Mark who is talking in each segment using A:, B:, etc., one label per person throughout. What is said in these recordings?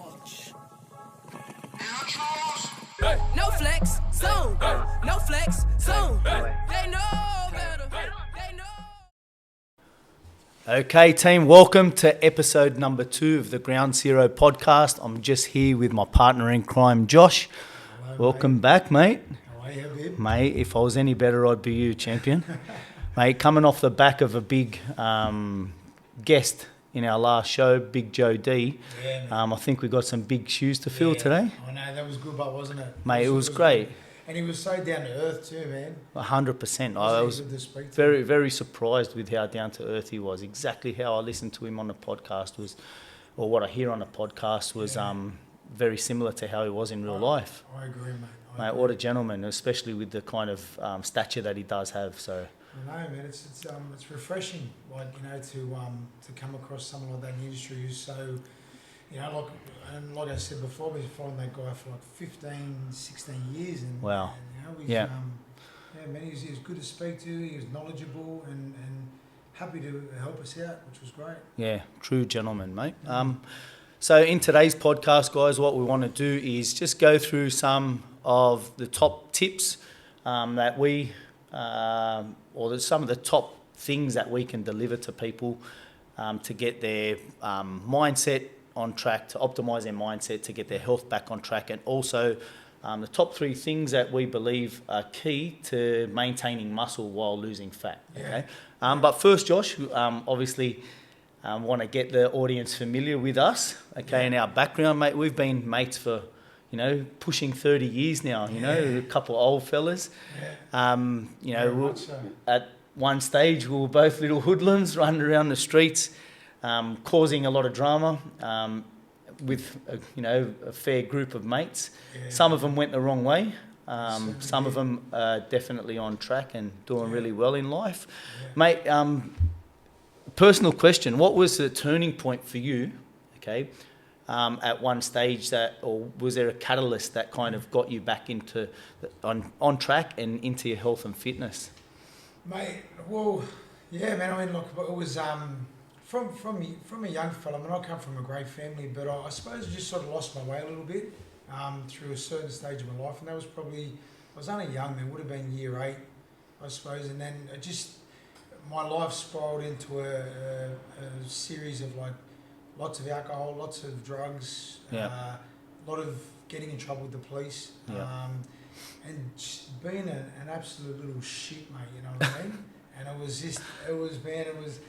A: No flex, zone. No flex, zone. They know better. They know.
B: Okay, team, welcome to episode number 2 of the Ground Zero podcast. I'm just here with my partner in crime, Josh.
C: Hello,
B: Welcome
C: mate.
B: back, mate.
C: How are you, babe?
B: Mate, if I was any better, I'd be you, champion. Mate, coming off the back of a big guest in our last show, Big Joe D.
C: Yeah, man.
B: I think we got some big shoes to fill today.
C: I know, that was good, but wasn't it?
B: Mate, it was great.
C: Good. And he was so down to earth too, man.
B: 100%. I was
C: good to speak to
B: very,
C: him.
B: very surprised with how down to earth he was. Exactly how I listened to him on the podcast was, or what I hear on the podcast was very similar to how he was in real life.
C: I agree, mate.
B: Mate, what a gentleman, especially with the kind of stature that he does have. So,
C: I know, man. It's refreshing, like, you know, to come across someone like that in the industry who's so, you know, like I said before, we've been following that guy for like 15, 16 years, and
B: Wow.
C: and, you know,
B: Yeah.
C: man, he was good to speak to. He was knowledgeable and happy to help us out, which was great.
B: yeah, true gentleman, mate. So in today's podcast, guys, what we want to do is just go through some of the top tips that we, some of the top things that we can deliver to people to get their mindset on track, to optimize their mindset, to get their health back on track, and also the top 3 things that we believe are key to maintaining muscle while losing fat. Okay, but first, Josh, obviously. Want to get the audience familiar with us, okay, and our background, mate. We've been mates for, pushing 30 years now, a couple of old fellas.
C: Yeah.
B: At one stage, we were both little hoodlums running around the streets, causing a lot of drama with, a fair group of mates.
C: Yeah.
B: Some of them went the wrong way. Some of them are definitely on track and doing really well in life.
C: Yeah.
B: Mate, personal question, what was the turning point for you, okay, at one stage or was there a catalyst that kind of got you back into on track and into your health and fitness?
C: Mate, well, yeah, man. I mean, look, it was from a young fella. I mean, I come from a great family, but I suppose I just sort of lost my way a little bit through a certain stage of my life, and that was probably, I was only young then, would have been year 8, I suppose, and then it just, my life spiraled into a series of like lots of alcohol, lots of drugs, a lot of getting in trouble with the police, and just being an absolute little shit, mate, you know what I mean? And it was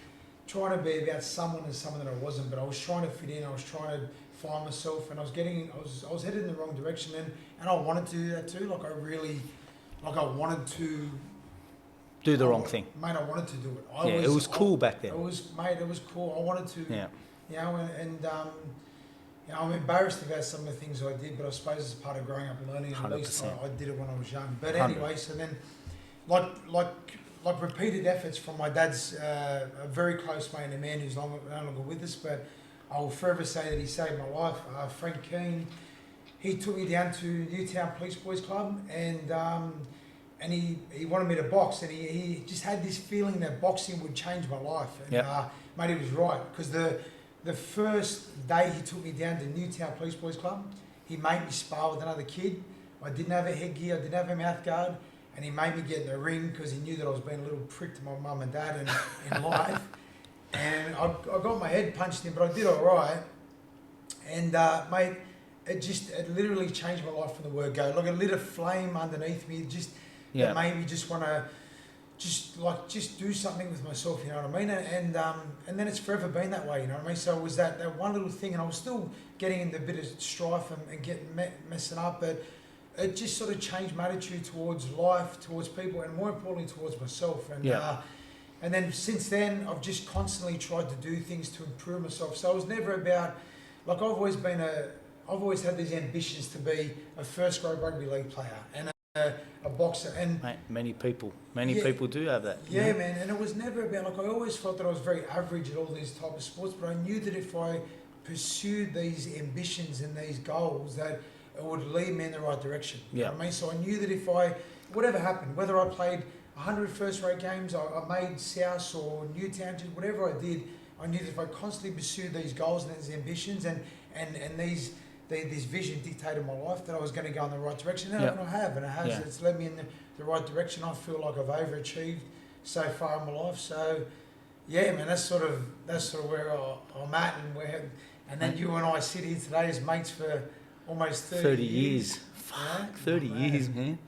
C: trying to be about someone and someone that I wasn't, but I was trying to fit in, I was trying to find myself, and I was headed in the wrong direction, and I wanted to do that too, I wanted to
B: Do the wrong thing.
C: Mate, I wanted to do it.
B: It was cool back then.
C: It was cool. I wanted to, and I'm embarrassed about some of the things I did, but I suppose it's part of growing up and learning, and at least I did it when I was young. But anyway, so then, like repeated efforts from my dad's a very close mate and a man who's no longer with us, but I will forever say that he saved my life. Frank Keane, he took me down to Newtown Police Boys Club, and he wanted me to box, and he just had this feeling that boxing would change my life. And mate, he was right, because the first day he took me down to Newtown Police Boys Club, he made me spar with another kid. I didn't have a headgear, I didn't have a mouth guard, and he made me get in the ring because he knew that I was being a little prick to my mum and dad in life. And I got my head punched in, but I did all right. And mate, it literally changed my life from the word go. Like, it lit a flame underneath me, that made me just want to just do something with myself, you know what I mean? And then it's forever been that way, you know what I mean? So it was that one little thing, and I was still getting into a bit of strife and getting messing up, but it just sort of changed my attitude towards life, towards people, and more importantly towards myself. And then since then, I've just constantly tried to do things to improve myself. So I was never about, like, I've always had these ambitions to be a first grade rugby league player and a boxer. And
B: mate, many people do have that.
C: Yeah, man. And it was never about, like, I always felt that I was very average at all these type of sports, but I knew that if I pursued these ambitions and these goals, that it would lead me in the right direction. You know what I mean? So I knew that if whatever happened, whether I played 100 first-rate games, I made South or Newtown, whatever I did, I knew that if I constantly pursued these goals and these ambitions and this vision dictated my life that I was going to go in the right direction. And
B: Yep.
C: I have, and it has.
B: Yeah.
C: It's led me in the right direction. I feel like I've overachieved so far in my life. So, yeah, man, that's sort of where I'm at, and then you and I sit here today as mates for almost 30 years.
B: Fuck, 30 years, man.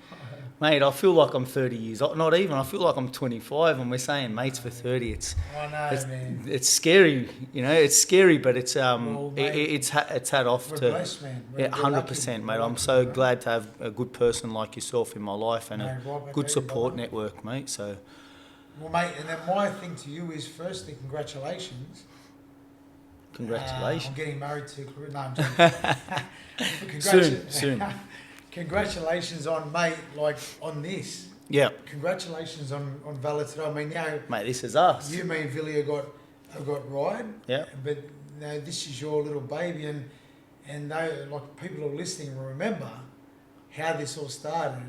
B: Mate, I feel like I'm 30 years. Not even. I feel like I'm 25, and we're saying mates for 30.
C: I know, man.
B: It's scary, It's scary, but it's
C: Well, mate,
B: it's hat off
C: we're
B: to
C: blessed, man.
B: yeah, 100%, mate. I'm so glad to have a good person like yourself in my life and a good support network, mate. So,
C: well, mate, and then my thing to you is, firstly, congratulations.
B: congratulations.
C: I'm getting married to. No, I'm joking.
B: Soon.
C: Congratulations on, mate, like on this.
B: Yeah,
C: Congratulations on Valentine. I mean,
B: mate, this is us.
C: you, me, and Villy have got Ryan.
B: Yeah.
C: But this is your little baby, and they, like, people who are listening will remember how this all started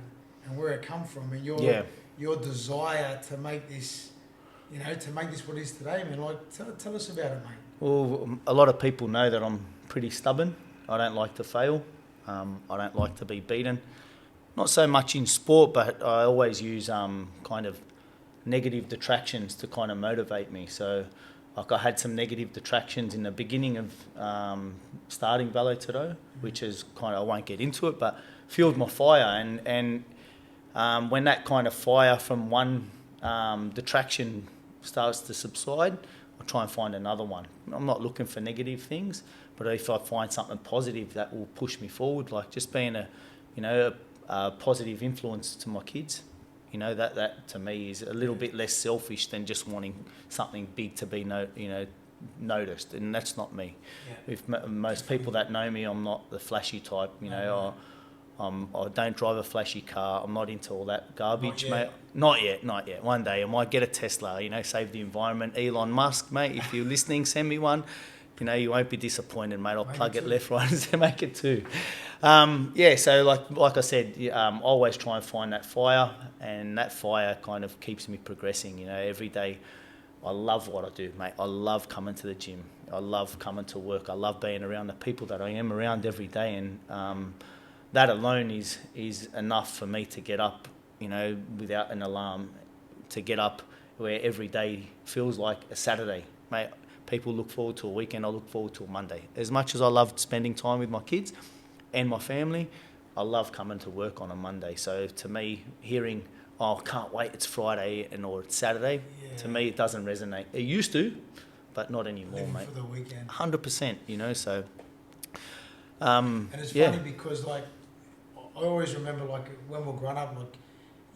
C: and where it come from, and your desire to make this, to make this what it is today, man. Like, tell us about it, mate.
B: Well, a lot of people know that I'm pretty stubborn. I don't like to fail. I don't like to be beaten. Not so much in sport, but I always use kind of negative detractions to kind of motivate me. So, like, I had some negative detractions in the beginning of starting Ep.2, which is kind of, I won't get into it, but fueled my fire. And when that kind of fire from one detraction starts to subside, I'll try and find another one. I'm not looking for negative things, but if I find something positive that will push me forward, like just being a positive influence to my kids, that to me is a little bit less selfish than just wanting something big to be noticed, and that's not me. Yeah. If most people that know me, I'm not the flashy type. I don't drive a flashy car. I'm not into all that garbage, mate. Not yet. One day I might get a Tesla, save the environment. Elon Musk, mate, if you're listening, send me one. You won't be disappointed, mate. I'll plug it left, right, and make it too. So like I said, I always try and find that fire, and that fire kind of keeps me progressing. Every day I love what I do, mate. I love coming to the gym. I love coming to work. I love being around the people that I am around every day, and that alone is enough for me to get up, without an alarm, to get up where every day feels like a Saturday, mate. People look forward to a weekend. I look forward to a Monday. As much as I love spending time with my kids and my family, I love coming to work on a Monday. So to me, hearing, I can't wait, it's Friday or it's Saturday, to me it doesn't resonate. It used to, but not anymore,
C: Living
B: mate.
C: for the weekend.
B: 100%, so...
C: and it's funny because, like, I always remember, like, when we were growing up, like,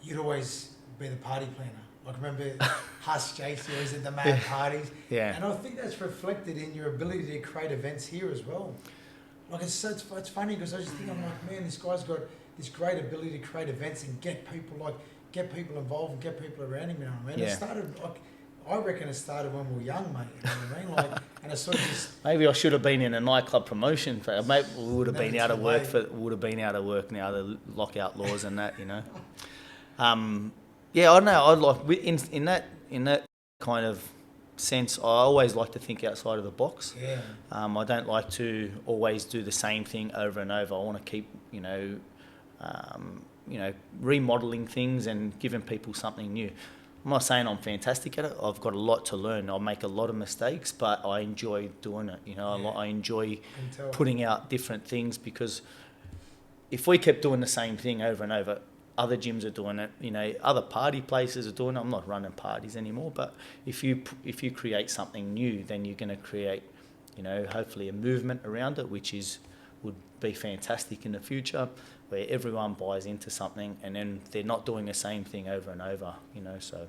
C: you'd always be the party planner. Like, remember Huss JC always at the mad parties?
B: Yeah.
C: And I think that's reflected in your ability to create events here as well. Like, it's funny because I just think, I'm like, man, this guy's got this great ability to create events and get people involved and get people around him, you know what I mean?
B: Yeah.
C: It started, like, I reckon it started when we were young, mate, you know what I mean? Like, and it's sort of just...
B: Maybe I should have been in a nightclub promotion. Maybe we would have been out of work now, the lockout laws and that, Yeah, I know. I like in that kind of sense. I always like to think outside of the box.
C: Yeah.
B: I don't like to always do the same thing over and over. I want to keep, remodeling things and giving people something new. I'm not saying I'm fantastic at it. I've got a lot to learn. I make a lot of mistakes, but I enjoy doing it. I enjoy putting out different things, because if we kept doing the same thing over and over, other gyms are doing it, other party places are doing it. I'm not running parties anymore, but if you create something new, then you're going to create, hopefully a movement around it, which would be fantastic in the future, where everyone buys into something and then they're not doing the same thing over and over, so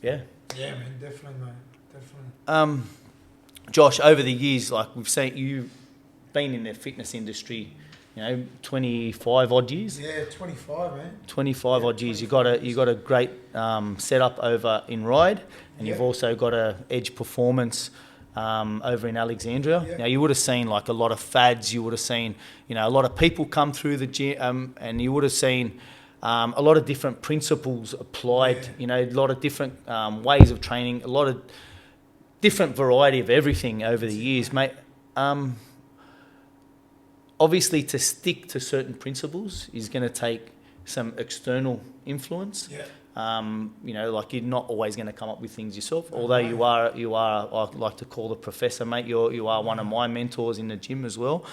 B: yeah. Yeah,
C: man, definitely, mate, definitely.
B: Josh, over the years, like we've seen, you've been in the fitness industry, 25 odd years.
C: Yeah, 25, man.
B: 25 odd years. You got a great setup over in Ryde, and you've also got a Edge Performance over in Alexandria.
C: Yeah.
B: Now you would have seen like a lot of fads. You would have seen a lot of people come through the gym, and you would have seen a lot of different principles applied.
C: Yeah.
B: A lot of different ways of training. A lot of different variety of everything over the years, mate. obviously to stick to certain principles is going to take some external influence.
C: Yeah.
B: You know, like you're not always going to come up with things yourself. Although you are, I like to call the professor, mate. You are one of my mentors in the gym as well.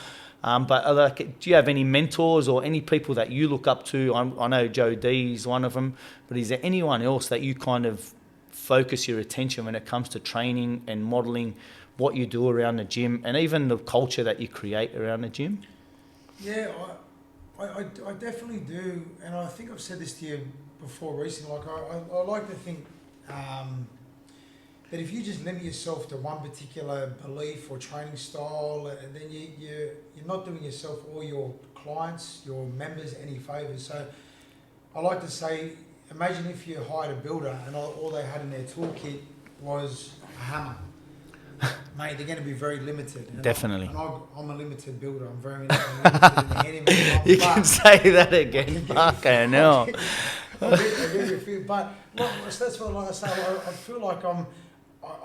B: But like, do you have any mentors or any people that you look up to? I know Joe D is one of them, but is there anyone else that you kind of focus your attention when it comes to training and modelling what you do around the gym and even the culture that you create around the gym?
C: Yeah, I definitely do, and I think I've said this to you before recently. Like I like to think that if you just limit yourself to one particular belief or training style, and then you're not doing yourself or your clients, your members, any favours. So I like to say, imagine if you hired a builder and all they had in their toolkit was a hammer. Mate, they're going to be very limited. And
B: Definitely.
C: I'm a limited builder. I'm very limited in the handyman.
B: You can say that again. Okay, no.
C: But that's what, like I say, I feel like I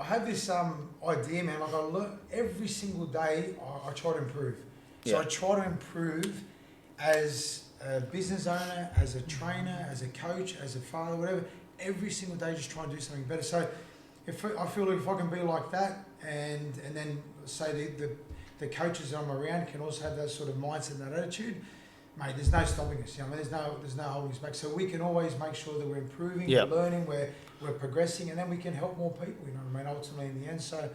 C: have this idea, man. Like I learn every single day. I try to improve. So
B: Yeah.
C: I try to improve as a business owner, as a trainer, as a coach, as a father, whatever. Every single day, just try and do something better. So I feel like if I can be like that, and then say the coaches that I'm around can also have that sort of mindset and that attitude, mate, there's no stopping us. You know, there's no holding us back. So we can always make sure that we're improving,
B: Yep.
C: we're learning, we're progressing, and then we can help more people. You know what I mean? Ultimately, in the end. So,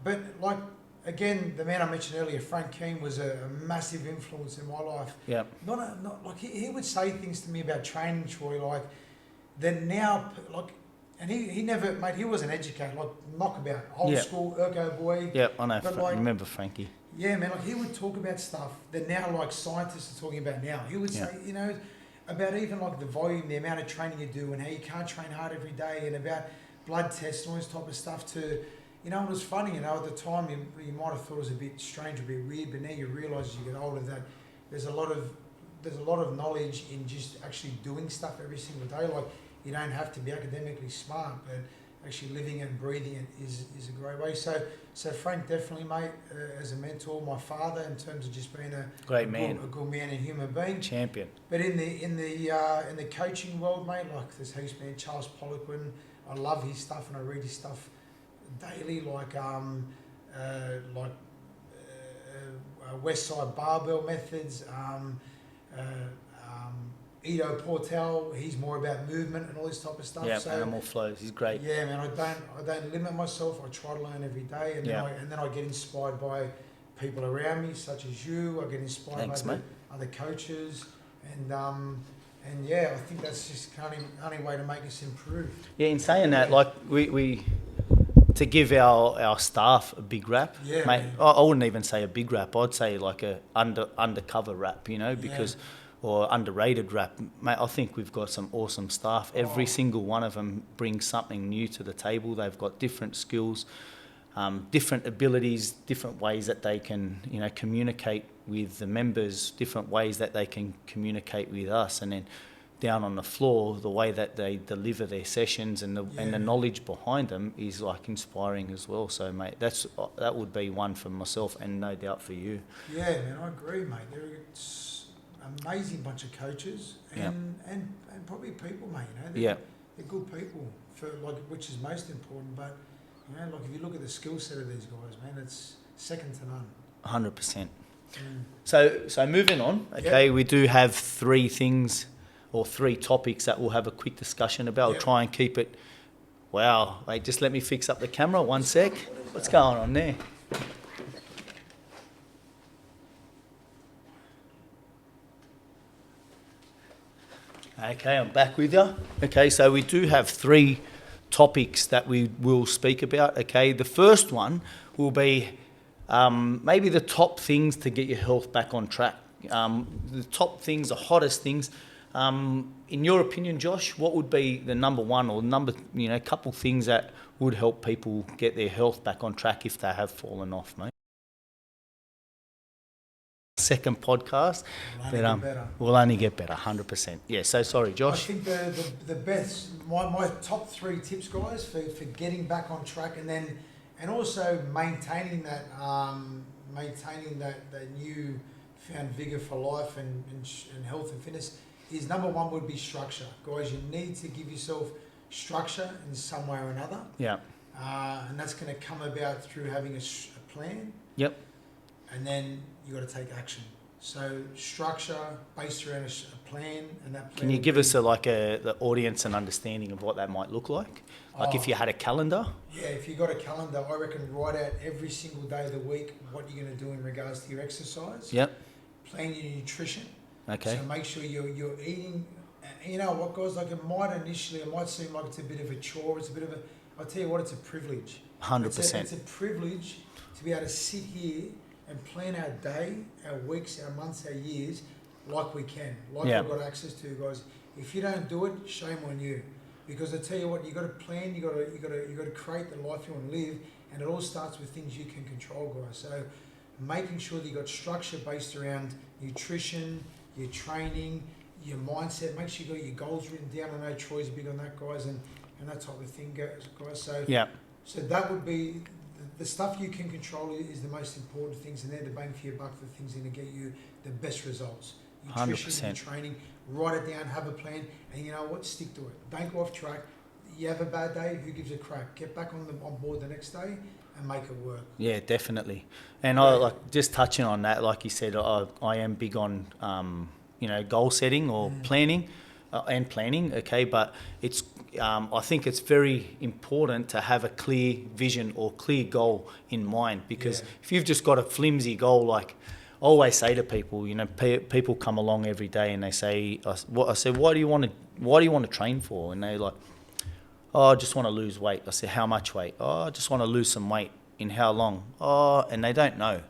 C: but like again, the man I mentioned earlier, Frank Keane, was a massive influence in my life.
B: Yeah.
C: Not like he would say things to me about training, Troy, like that now, like. And he never, mate, he wasn't educated, like knockabout, old school, Urco boy.
B: Yeah, I know.
C: But
B: I remember Frankie.
C: Yeah, man, like he would talk about stuff that now like scientists are talking about now. He would say, you know, about even like the volume, the amount of training you do and how you can't train hard every day, and about blood tests and all this type of stuff to, you know, it was funny, you know, at the time you might have thought it was a bit strange, a bit weird, but now you realise as you get older that there's a lot of knowledge in just actually doing stuff every single day. Like, you don't have to be academically smart, but actually living and breathing it is a great way. So Frank, definitely, mate, as a mentor, my father, in terms of just being a good man and human being,
B: champion.
C: But in the coaching world, mate, like there's heaps, man. Charles Poliquin, I love his stuff and I read his stuff daily. Like West Side Barbell Methods. Ido Portal, he's more about movement and all this type of stuff.
B: Yeah,
C: so,
B: animal flows, he's great.
C: Yeah, man, I don't limit myself. I try to learn every day, and then I get inspired by people around me, such as you. I get inspired by other coaches, and yeah, I think that's just the only way to make us improve.
B: Yeah, in saying that, like we to give our staff a big rap,
C: yeah,
B: mate. I wouldn't even say a big rap. I'd say like a undercover rap, you know, because. Or underrated rap, mate. I think we've got some awesome staff. Every single one of them brings something new to the table. They've got different skills, different abilities, different ways that they can, you know, communicate with the members, different ways that they can communicate with us, and then down on the floor, the way that they deliver their sessions and the knowledge behind them is like inspiring as well. So, mate, that would be one for myself and no doubt for you.
C: Yeah, man, I agree, mate. It's amazing bunch of coaches and probably people, mate. You know, they're good people for like, which is most important. But you know, like if you look at the skill set of these guys, man, it's second to none.
B: 100%. So moving on. Okay, we do have three topics that we'll have a quick discussion about. We'll try and keep it. Wow, wait, just let me fix up the camera. One sec. What's going on there? Okay, I'm back with you. Okay, so we do have three topics that we will speak about. Okay, the first one will be maybe the top things to get your health back on track. The top things, the hottest things. In your opinion, Josh, what would be the number one or couple things that would help people get their health back on track if they have fallen off, mate? Second podcast, we'll only get better, 100%. Yeah, so sorry, Josh.
C: I think the best, my top three tips, guys, for getting back on track and also maintaining that new found vigor for life and health and fitness, is number one would be structure. Guys, you need to give yourself structure in some way or another.
B: Yeah.
C: And that's going to come about through having a plan.
B: Yep.
C: And then you got to take action. So structure based around a plan, and that plan.
B: Can you give us the audience an understanding of what that might look like? Like if you had a calendar?
C: Yeah, if you got a calendar, I reckon write out every single day of the week what you're going to do in regards to your exercise.
B: Yep.
C: Plan your nutrition.
B: Okay.
C: So make sure you're eating. You know what, guys? Like it might seem like it's a bit of a chore. It's a bit of a. I'll tell you what, it's a privilege.
B: 100%.
C: It's a privilege to be able to sit here and plan our day, our weeks, our months, our years, like we can, like we've got access to, guys. If you don't do it, shame on you, because I tell you what, you got to plan, you got to create the life you want to live, and it all starts with things you can control, guys. So, making sure that you got structure based around nutrition, your training, your mindset. Make sure you got your goals written down. I know Troy's big on that, guys, and that type of thing, guys. So, so that would be. The stuff you can control is the most important things, and they're the bang for your buck, the things that are going to get you the best results. Nutrition, 100%. Your training, write it down, have a plan, and you know what, stick to it. Don't go off track. You have a bad day, who gives a crap? Get back on board the next day and make it work. Yeah,
B: definitely. And I just touching on that, like you said, I am big on goal setting or planning. Okay, but it's I think it's very important to have a clear vision or clear goal in mind, because if you've just got a flimsy goal, like I always say to people, people come along every day and they say, I said, why do you want to train for? And they're like, oh, I just want to lose weight. I said, how much weight? Oh, I just want to lose some weight. In how long? Oh, and they don't know.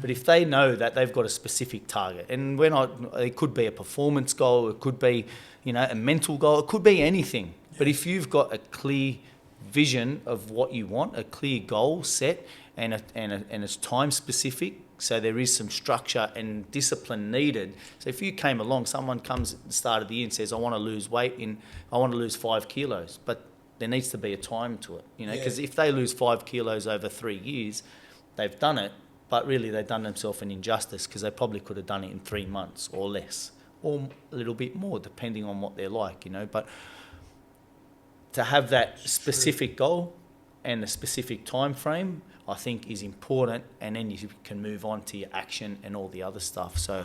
B: But if they know that they've got a specific target, and it could be a performance goal, it could be, a mental goal, it could be anything. But if you've got a clear vision of what you want, a clear goal set, and it's time specific, so there is some structure and discipline needed. So if you came along, someone comes at the start of the year and says, I want to lose weight, I want to lose 5 kilos, but there needs to be a time to it, because if they lose 5 kilos over 3 years, they've done it. But really, they've done themselves an injustice, because they probably could have done it in 3 months or less, or a little bit more, depending on what they're like, But to have that specific goal and the specific time frame, I think, is important, and then you can move on to your action and all the other stuff. So,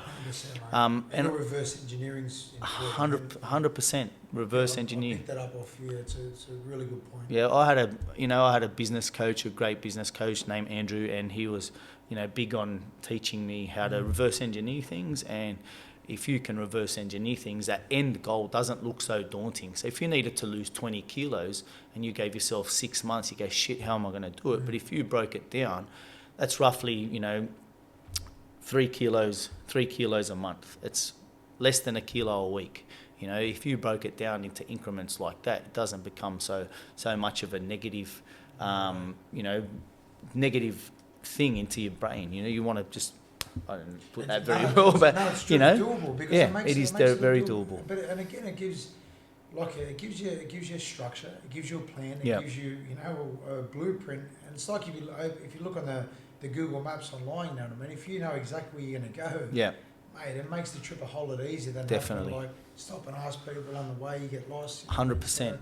C: and reverse engineering's
B: 100% reverse engineer.
C: I picked that up off you. It's a really good point.
B: Yeah, I had a business coach, a great business coach named Andrew, and he was, big on teaching me how to reverse engineer things. And if you can reverse engineer things, that end goal doesn't look so daunting. So if you needed to lose 20 kilos and you gave yourself 6 months, you go, shit, how am I going to do it? But if you broke it down, that's roughly, 3 kilos a month. It's less than a kilo a week. If you broke it down into increments like that, it doesn't become so much of a negative, negative thing into your brain. You want to just, I don't put that very well, but
C: it's doable, because
B: it is very doable.
C: But and again, it gives you a structure, it gives you a plan, it gives you a blueprint, and it's like if you look on the Google Maps online, if you know exactly where you're going to go, mate, it makes the trip a whole lot easier than having to stop and ask people along the way. You get lost.
B: 100%.
C: So,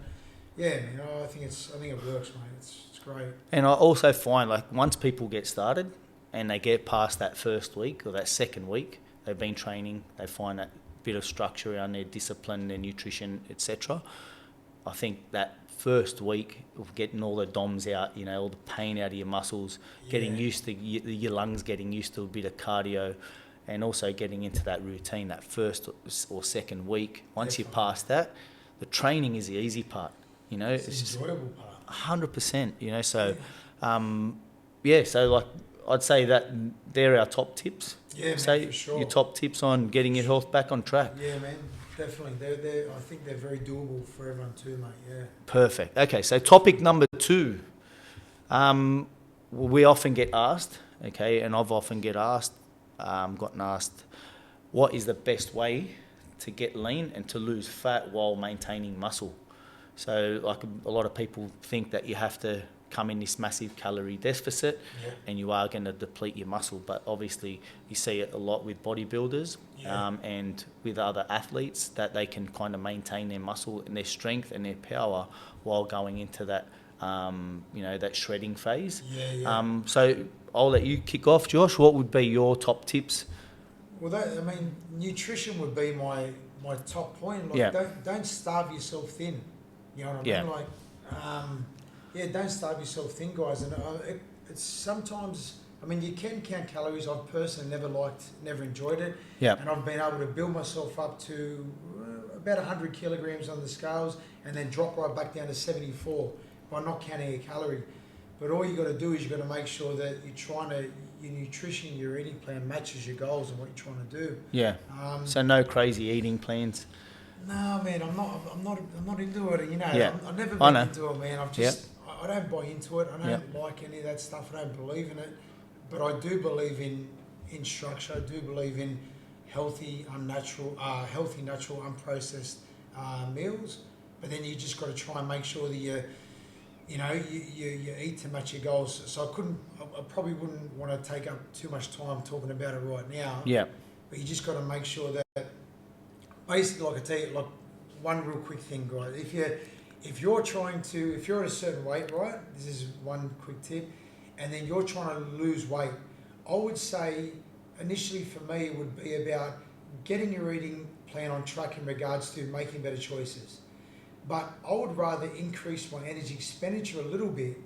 C: I think it works, mate. It's great.
B: And I also find, once people get started and they get past that first week or that second week, they've been training, they find that bit of structure around their discipline, their nutrition, etc. I think that first week of getting all the DOMs out, all the pain out of your muscles, getting used to your lungs, getting used to a bit of cardio, and also getting into that routine, that first or second week. Once you pass that, the training is the easy part.
C: It's the enjoyable part.
B: 100%. So, so I'd say that they're our top tips.
C: Yeah,
B: man,
C: for sure.
B: Your top tips on getting your health back on track.
C: Yeah, man, definitely. I think they're very doable for everyone too, mate. Yeah.
B: Perfect. Okay, so topic number 2. We often get asked, and I've often gotten asked, what is the best way to get lean and to lose fat while maintaining muscle? So, a lot of people think that you have to come in this massive calorie deficit, and you are going to deplete your muscle. But obviously you see it a lot with bodybuilders and with other athletes, that they can kind of maintain their muscle and their strength and their power while going into that that shredding phase. So I'll let you kick off, Josh. What would be your top tips?
C: Well, nutrition would be my top point. Like, don't starve yourself thin. You know what I mean? Like, don't starve yourself thin, guys. And it's sometimes, you can count calories. I've personally never enjoyed it. And I've been able to build myself up to about 100 kilograms on the scales, and then drop right back down to 74 by not counting a calorie. But all you got to do is you got to make sure that your nutrition, your eating plan matches your goals and what you're trying to do.
B: So no crazy eating plans.
C: No, man, I'm not into it. I've never been into it, man. I don't buy into it. I don't like any of that stuff. I don't believe in it. But I do believe in structure. I do believe in healthy, natural, unprocessed meals. But then you just got to try and make sure that you eat to match your goals. So I probably wouldn't want to take up too much time talking about it right now. But you just got to make sure that, basically, like I tell you, like one real quick thing, guys. If you're at a certain weight, right? This is one quick tip, and then you're trying to lose weight. I would say initially for me it would be about getting your eating plan on track in regards to making better choices. But I would rather increase my energy expenditure a little bit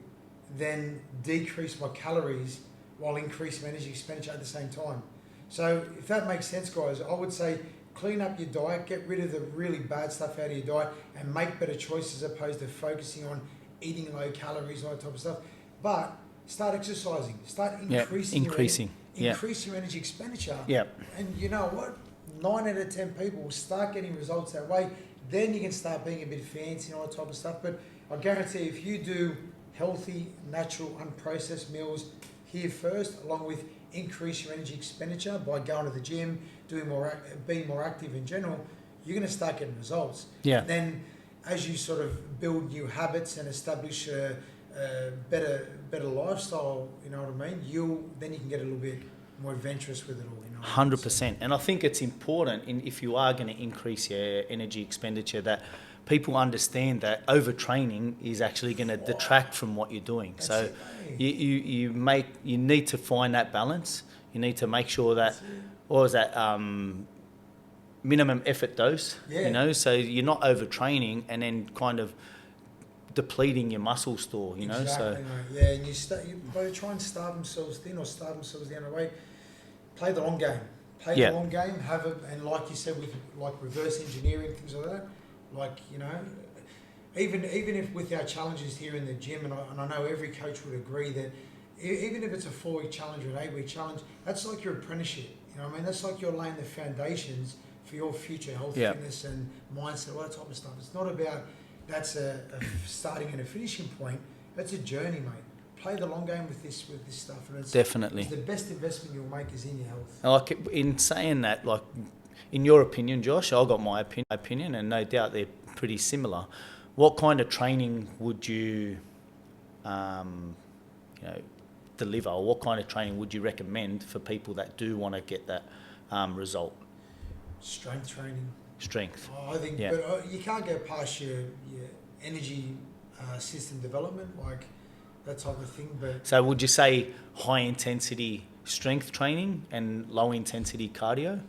C: than decrease my calories while increasing my energy expenditure at the same time. So if that makes sense, guys, I would say clean up your diet, get rid of the really bad stuff out of your diet, and make better choices as opposed to focusing on eating low calories, all that type of stuff. But start exercising, start increasing your energy expenditure. And you know what? 9 out of 10 people will start getting results that way. Then you can start being a bit fancy and all that type of stuff. But I guarantee if you do healthy, natural, unprocessed meals here first, along with increase your energy expenditure by going to the gym, being more active in general, you're going to start getting results. Then as you sort of build new habits and establish a better lifestyle, you know what I mean, then you can get a little bit more adventurous with it all.
B: 100%. And I think it's important, if you are going to increase your energy expenditure, that people understand that overtraining is actually going to detract from what you're doing. So you need to find that balance. You need to make sure that, what was that, minimum effort dose, so you're not overtraining and then kind of depleting your muscle store,
C: Exactly,
B: so
C: mate. And you better try and starve themselves thin or starve themselves down the way. Play the long game. The long game. And like you said, with like reverse engineering, things like that. Like, even if with our challenges here in the gym, and I know every coach would agree that even if it's a 4-week challenge or an 8-week challenge, that's like your apprenticeship. You know what I mean? That's like you're laying the foundations for your future health, fitness, and mindset, all that type of stuff. It's not about that's a starting and a finishing point. That's a journey, mate. Play the long game with this stuff, and it's
B: definitely
C: the best investment you'll make is in your health.
B: Like, in saying that, like, in your opinion, Josh, I've got my opinion, and no doubt they're pretty similar. What kind of training would you, deliver, or what kind of training would you recommend for people that do want to get that result?
C: Strength training.
B: I
C: think, but you can't go past your energy system development, like that type of thing. But
B: so would you say high intensity strength training and low intensity cardio?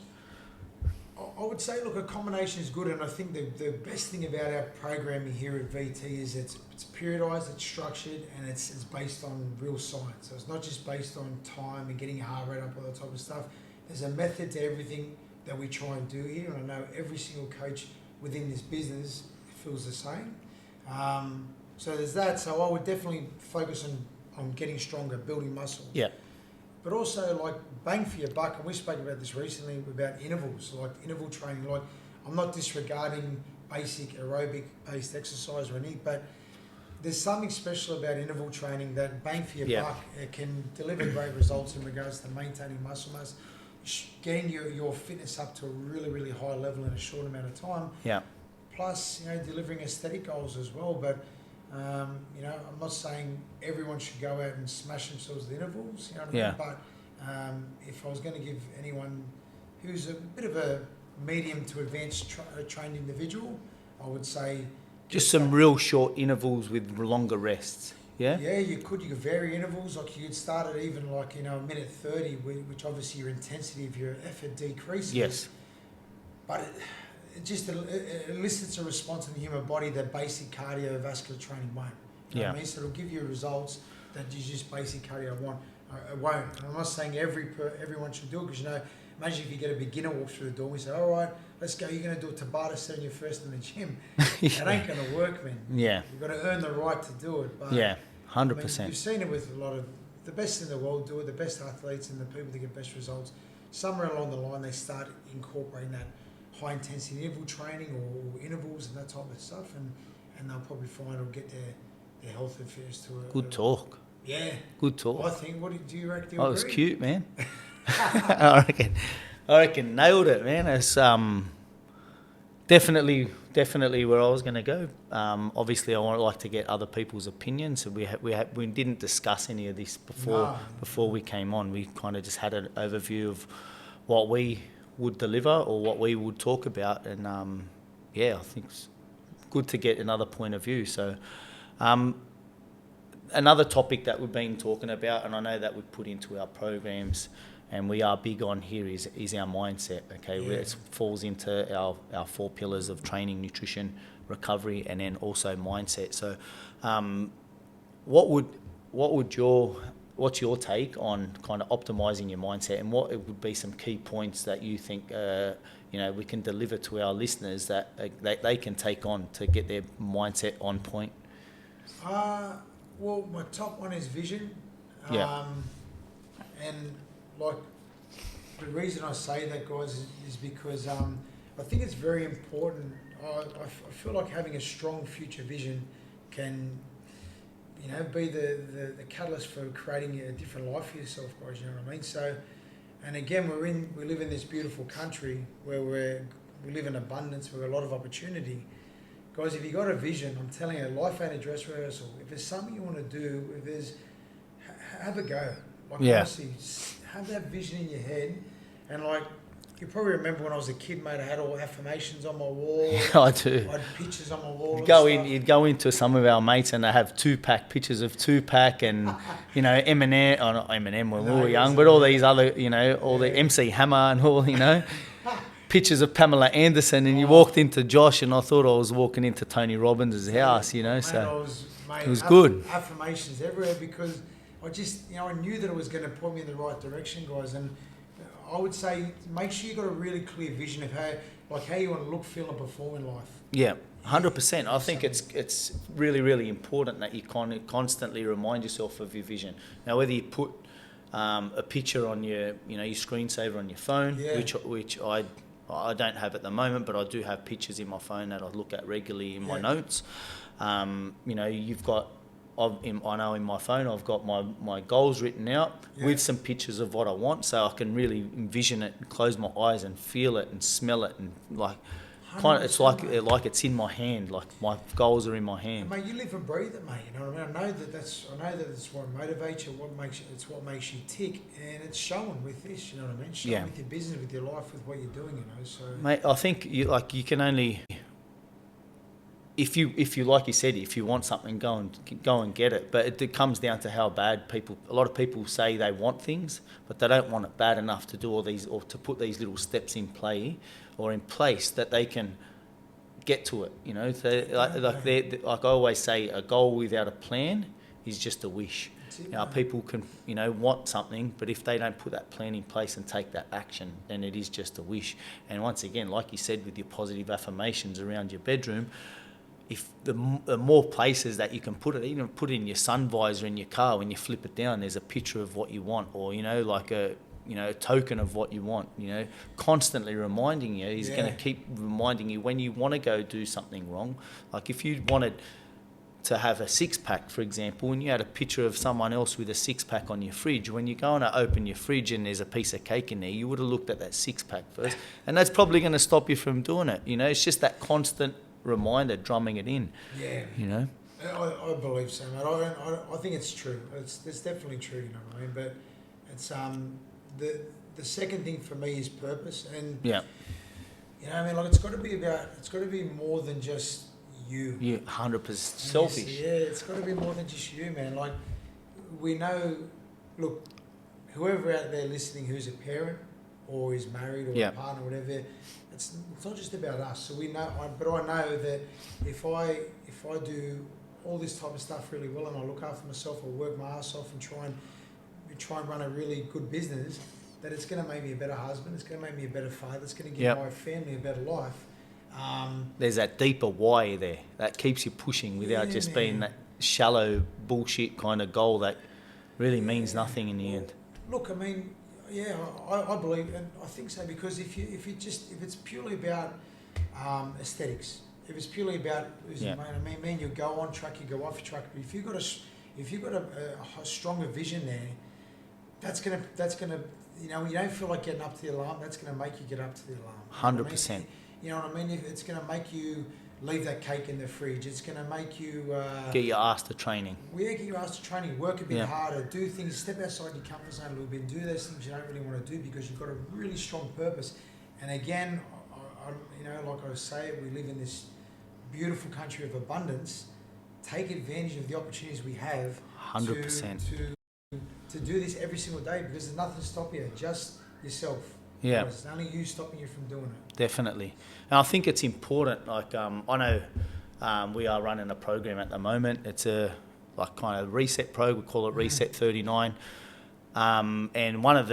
C: I would say, look, a combination is good, and I think the best thing about our programming here at VT is it's periodised, it's structured, and it's based on real science. So it's not just based on time and getting your heart rate up, all that type of stuff. There's a method to everything that we try and do here, and I know every single coach within this business feels the same. So there's that. So I would definitely focus on getting stronger, building muscle. But also, like, bang for your buck, and we spoke about this recently about intervals, like interval training. Like, I'm not disregarding basic aerobic-based exercise or anything, but there's something special about interval training that bang for your buck, it can deliver great results in regards to maintaining muscle mass, getting your fitness up to a really, really high level in a short amount of time. Plus, delivering aesthetic goals as well. But You know, I'm not saying everyone should go out and smash themselves with intervals, you know what I mean? But if I was going to give anyone who's a bit of a medium to advanced trained individual, I would say...
B: Just some real short intervals with longer rests, yeah?
C: Yeah, you could vary intervals, like you could start at even like, you know, a minute 30, which obviously your intensity of your effort decreases.
B: Yes.
C: But it just elicits a response in the human body that basic cardiovascular training won't. You know what I mean? So it'll give you results that you just basic cardio won't. And I'm not saying everyone should do it, because, you know, imagine if you get a beginner walk through the door and we say, all right, let's go, you're going to do a Tabata set on your first in the gym. That ain't going to work, man.
B: Yeah.
C: You've got to earn the right to do it. But,
B: 100%.
C: I mean, you've seen it with a lot of the best in the world do it, the best athletes and the people that get best results. Somewhere along the line, they start incorporating that high intensity interval training or intervals and that type of stuff, and they'll probably find it'll get their health and fitness to a...
B: Good talk.
C: Yeah.
B: Good talk.
C: I think, do you reckon?
B: Oh, it was cute, man. I reckon nailed it, man. It's definitely where I was going to go. Obviously, I like to get other people's opinions. So we didn't discuss any of this before we came on. We kind of just had an overview of what we would deliver or what we would talk about, and I think it's good to get another point of view. So. Another topic that we've been talking about, and I know that we put into our programs, and we are big on here, is our mindset. Okay, where it falls into our 4 pillars of training, nutrition, recovery, and then also mindset. So, what's your take on kind of optimizing your mindset, and what would be some key points that you think we can deliver to our listeners that they can take on to get their mindset on point?
C: Well, my top one is vision. And like the reason I say that, guys, is because I think it's very important. I feel like having a strong future vision can, you know, be the catalyst for creating a different life for yourself, guys. You know what I mean? So, and again, we live in this beautiful country where we live in abundance, with a lot of opportunity. Guys, if you got a vision, I'm telling you, life ain't a dress rehearsal. If there's something you want to do, have a go. Like, honestly, have that vision in your head. And like, you probably remember when I was a kid, mate, I had all affirmations on my wall.
B: Yeah, I do.
C: I had pictures on my wall.
B: You'd go into some of our mates and they have pictures of Tupac and, you know, Eminem, not Eminem when we were young, but all these other, you know, all the MC Hammer and all, you know. Pictures of Pamela Anderson, and you walked into Josh, and I thought I was walking into Tony Robbins' house, you know. So it was good. Affirmations
C: everywhere, because I just, you know, I knew that it was going to point me in the right direction, guys. And I would say, make sure you got a really clear vision of how you want to look, feel, and perform in life.
B: Yeah, 100%. I think it's really, really important that you constantly remind yourself of your vision. Now, whether you put a picture on your screensaver on your phone, which I don't have at the moment, but I do have pictures in my phone that I look at regularly in my notes. You've got, I know in my phone I've got my goals written out with some pictures of what I want, so I can really envision it and close my eyes and feel it and smell it, and like it's like it's in my hand, like my goals are in my hand.
C: Mate, you live and breathe it, mate. You know what I mean? I know that it's what motivates you, it's what makes you tick, and it's showing with this. You know what I mean? Showing with your business, with your life, with what you're doing. You know, so
B: mate, I think you can only, if you like you said, if you want something, go and get it. But it comes down to how bad a lot of people say they want things, but they don't want it bad enough to do all these, or to put these little steps in place that they can get to it. You know, so like I always say, a goal without a plan is just a wish. People can, want something, but if they don't put that plan in place and take that action, then it is just a wish. And once again, like you said, with your positive affirmations around your bedroom, if the more places that you can put it, even put it in your sun visor in your car, when you flip it down, there's a picture of what you want, or like a token of what you want. Constantly reminding you is going to keep reminding you when you want to go do something wrong. Like if you wanted to have a 6-pack, for example, and you had a picture of someone else with a 6-pack on your fridge, when you go and open your fridge and there's a piece of cake in there, you would have looked at that 6-pack first, and that's probably going to stop you from doing it. It's just that constant reminder, drumming it in.
C: Yeah. I believe so, mate. I think it's true. It's definitely true. You know what I mean? But it's the second thing for me is purpose, and
B: Yeah.
C: you know what I mean. Like it's got to be more than just you.
B: You 100% selfish.
C: Yeah, it's got to be more than just you, man. Like we know. Look, whoever out there listening who's a parent or is married or a partner or whatever, it's not just about us. So we know, but I know that if I do all this type of stuff really well and I look after myself, I work my ass off and try and run a really good business, that it's going to make me a better husband, it's going to make me a better father, it's going to give my family a better life.
B: There's that deeper why there that keeps you pushing without just being that shallow bullshit kind of goal that really means nothing in the end.
C: Look, I mean, yeah, I believe, and I think so, because if it's purely about aesthetics, if it's purely about man, you go on track, you go off track. But if you've got a stronger vision there, that's gonna you know, you don't feel like getting up to the alarm. That's gonna make you get up to the alarm.
B: 100%.
C: You know what I mean? It's gonna make you leave that cake in the fridge. It's going to make you...
B: get your ass to training.
C: Get your ass to training. Work a bit harder. Do things. Step outside your comfort zone a little bit. And do those things you don't really want to do because you've got a really strong purpose. And again, you know, like I say, we live in this beautiful country of abundance. Take advantage of the opportunities we have
B: 100%.
C: To do this every single day, because there's nothing to stop you. Just yourself.
B: Yeah.
C: It's only you stopping you from doing it.
B: Definitely. And I think it's important, like I know we are running a program at the moment. It's a like kind of reset program, we call it Reset 39. And one of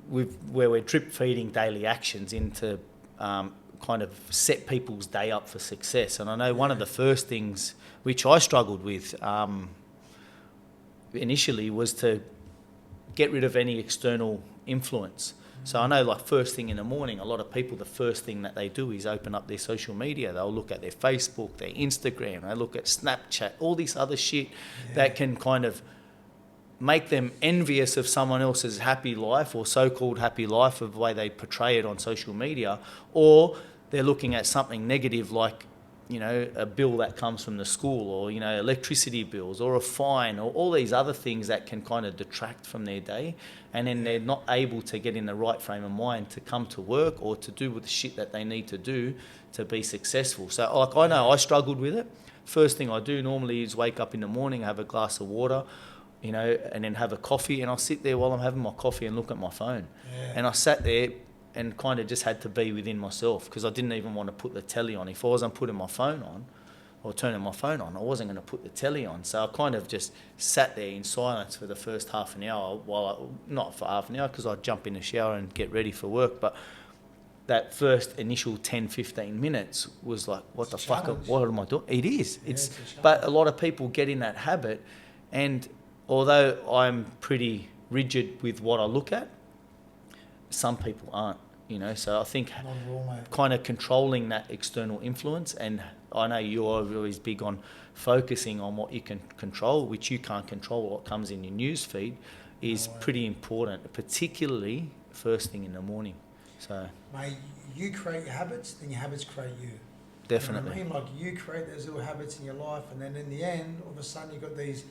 B: where we're drip feeding daily actions into kind of set people's day up for success. And I know one of the first things which I struggled with initially was to get rid of any external influence. So I know, like, first thing in the morning, a lot of people, the first thing that they do is open up their social media. They'll look at their Facebook, their Instagram, they look at Snapchat, all this other shit that can kind of make them envious of someone else's happy life or so-called happy life of the way they portray it on social media, or they're looking at something negative like, you know, a bill that comes from the school, or, you know, electricity bills, or a fine, or all these other things that can kind of detract from their day, and then they're not able to get in the right frame of mind to come to work or to do with the shit that they need to do to be successful. So, like, I know I struggled with it. First thing I do normally is wake up in the morning, have a glass of water, you know, and then have a coffee, and I'll sit there while I'm having my coffee and look at my phone. And I sat there and kind of just had to be within myself, because I didn't even want to put the telly on. If I wasn't putting my phone on or turning my phone on, I wasn't going to put the telly on. So I kind of just sat there in silence for the first half an hour, not for half an hour, because I'd jump in the shower and get ready for work. But that first initial 10, 15 minutes was like, what am I doing? It is. But a lot of people get in that habit, and although I'm pretty rigid with what I look at, some people aren't, you know. So I think kind of controlling that external influence, and I know you're always big on focusing on what you can control, which you can't control what comes in your news feed, is pretty important, particularly first thing in the morning. So,
C: mate, you create your habits, then your habits create you.
B: Definitely.
C: You know what I mean? Like, you create those little habits in your life, and then in the end, all of a sudden, you've got these,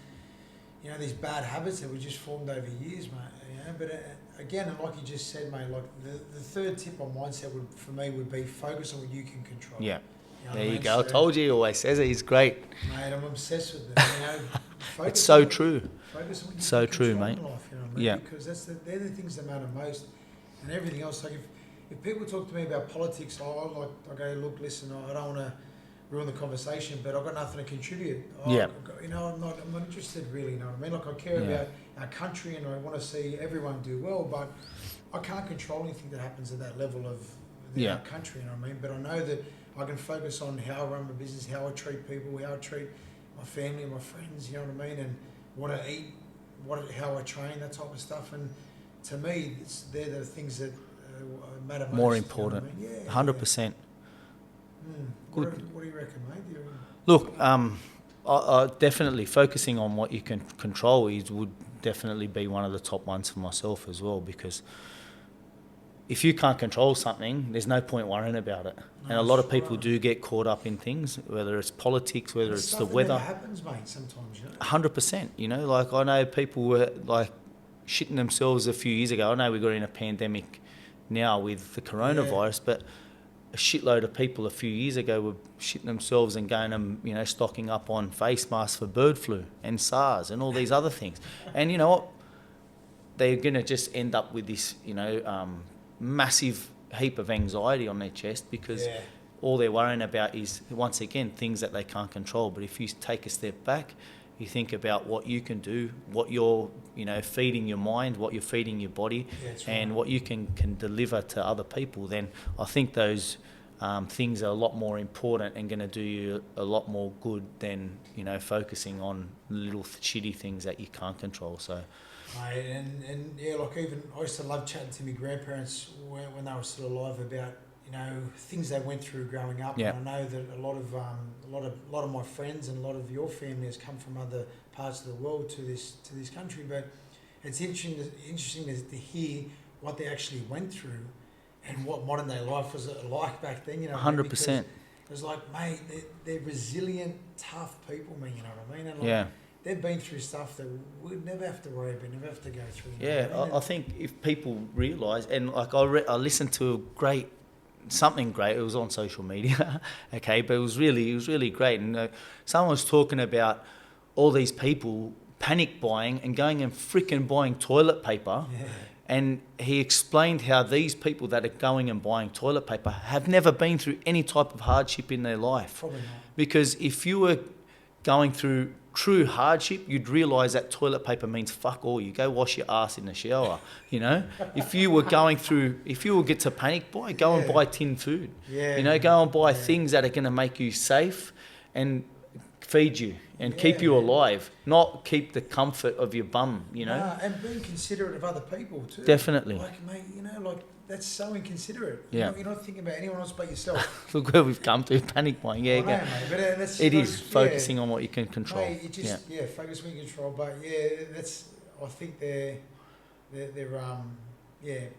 C: you know, these bad habits that were just formed over years, mate. You know, but again, and like you just said, mate, like the third tip on mindset for me would be focus on what you can control.
B: Yeah.
C: You know
B: there you
C: I mean?
B: go. I told you, he always says it. He's great.
C: Mate, I'm obsessed with it. You know,
B: it's so true.
C: Focus on what you
B: so
C: can
B: true,
C: control
B: mate.
C: in life, you know what I mean?
B: Yeah.
C: Because they're the things that matter most, and everything else. Like if people talk to me about politics, I go, look, listen, I don't want to ruin the conversation, but I've got nothing to contribute. You know, I'm not interested really, you know what I mean? Like, I care about our country and I want to see everyone do well, but I can't control anything that happens at that level of our country, you know what I mean? But I know that I can focus on how I run my business, how I treat people, how I treat my family and my friends, you know what I mean? And what I eat, how I train, that type of stuff. And to me, they're the things that matter most.
B: More important.
C: You know what I mean?
B: 100%.
C: Good. What do you reckon, mate?
B: Look, I definitely focusing on what you can control would definitely be one of the top ones for myself as well, because if you can't control something, there's no point worrying about it. And a lot of people do get caught up in things, whether it's politics, whether it's the weather.
C: That happens, mate, sometimes, you know.
B: 100%, you know, like I know people were like shitting themselves a few years ago. I know we got in a pandemic now with the coronavirus, but a shitload of people a few years ago were shitting themselves and going and, you know, stocking up on face masks for bird flu and SARS and all these other things. And you know what? They're going to just end up with this, you know, massive heap of anxiety on their chest because all they're worrying about is, once again, things that they can't control. But if you take a step back, you think about what you can do, what you're, you know, feeding your mind, what you're feeding your body, and what you can deliver to other people, then I think those things are a lot more important and going to do you a lot more good than, you know, focusing on little shitty things that you can't control. So.
C: Mate, and yeah, like even I used to love chatting to my grandparents when they were still alive about, you know, things they went through growing up.
B: Yep.
C: And I know that a lot of my friends and a lot of your family has come from other parts of the world to this country. But it's interesting to hear what they actually went through and what modern day life was like back then. You know,
B: 100%.
C: It was like, mate, they're resilient, tough people, man. You know what I mean? And like,
B: yeah.
C: They've been through stuff that we'd never have to worry about, never have to go through.
B: Yeah, I think if people realise, and like I listened to something great. It was on social media, okay, but it was really great. And someone was talking about all these people panic buying and going and freaking buying toilet paper.
C: Yeah.
B: And he explained how these people that are going and buying toilet paper have never been through any type of hardship in their life.
C: Probably not.
B: Because if you were going through true hardship, you'd realise that toilet paper means fuck all. You go wash your ass in the shower, you know. If you were get to panic buy, go and buy tin food. Yeah. You know, go and buy things that are going to make you safe and feed you and keep you alive, not keep the comfort of your bum, you know.
C: Nah, and being considerate of other people too.
B: Definitely.
C: Like, mate, you know, like that's so inconsiderate.
B: Yeah.
C: You're not thinking about anyone else but yourself.
B: Look where we've come to, panic buying. Yeah,
C: I know, mate, but
B: it is focusing on what you can control.
C: Mate, it just focus on what you can control. But I think they're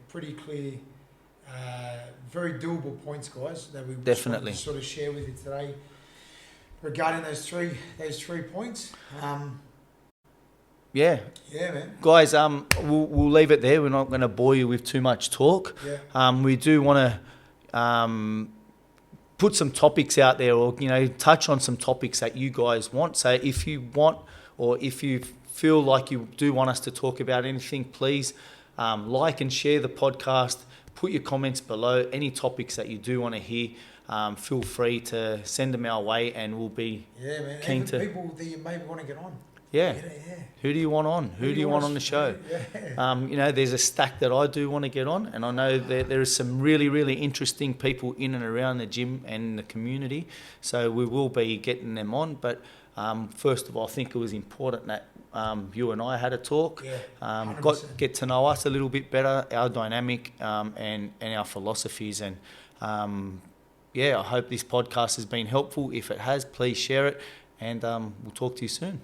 C: pretty clear, very doable points, guys, that we
B: definitely
C: to sort of share with you today regarding those three points. Yeah, man.
B: Guys, we'll leave it there. We're not going to bore you with too much talk.
C: Yeah.
B: We do want to put some topics out there, or, you know, touch on some topics that you guys want. So if you want, or if you feel like you do want us to talk about anything, please like and share the podcast. Put your comments below. Any topics that you do want to hear, feel free to send them our way, and we'll be keen to.
C: People that you maybe want to get on.
B: Yeah. Who do you want on? Who do you want on the show?
C: Yeah.
B: You know, there's a stack that I do want to get on, and I know that there is some really interesting people in and around the gym and the community, so we will be getting them on. But first of all, I think it was important that you and I had a talk, get to know us a little bit better, our dynamic and our philosophies. And I hope this podcast has been helpful. If it has, please share it, and we'll talk to you soon.